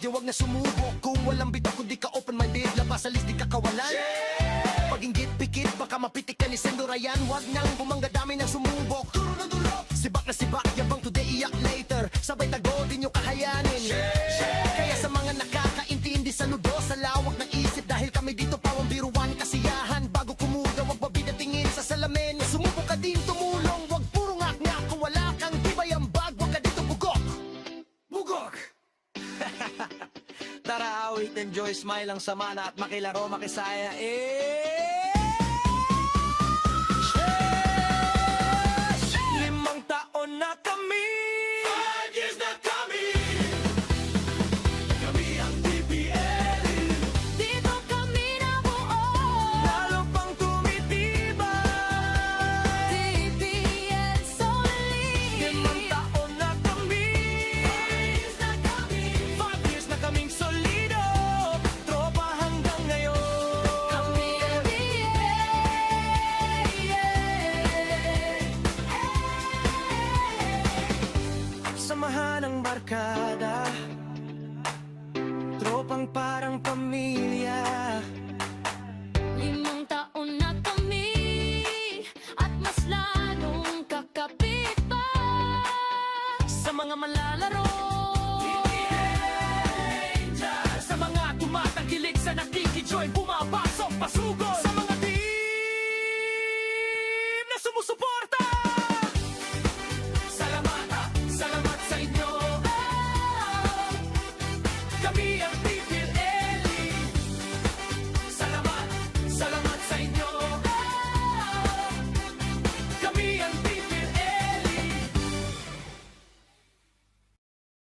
di wag na sumubok. Kung walang bitaw kundi ka open-minded, labas alis di ka kawalan. Pag-inggit, pikit, baka mapitik ka ni Sendurayan. Wag nang bumangga, dami nang sumubok. Duro na dulo, sibak na sibak, yabang today, iyak later. Sabay tago, di nyo kahayanin. Kaya sa mga nakakaintindi, saludo sa lawak ng isip. Dahil kami dito pawang biruan, kasiyahan. Bago kumuga, wag mabinatingin sa salamin. Sumubok ka din, tumulong, wag puro ngak-ngak. Kung wala kang tibay ang bag, wag ka dito bugok. Bugok! Tara, awit, enjoy, smile ang samana at makilaro, makisaya, Limang taon na kami, 5 years na kami. kami ang TPL. Dito kami nabuo, Lalo pang tumitibay. TPL solid. Limang taon na kami, 5 years na kaming solido. Tropa hanggang ngayon. Kami ang Samahan ng barkada, tropang parang pamilya. 5 taon na kami, at mas lalong kakapit pa. Sa mga malalaro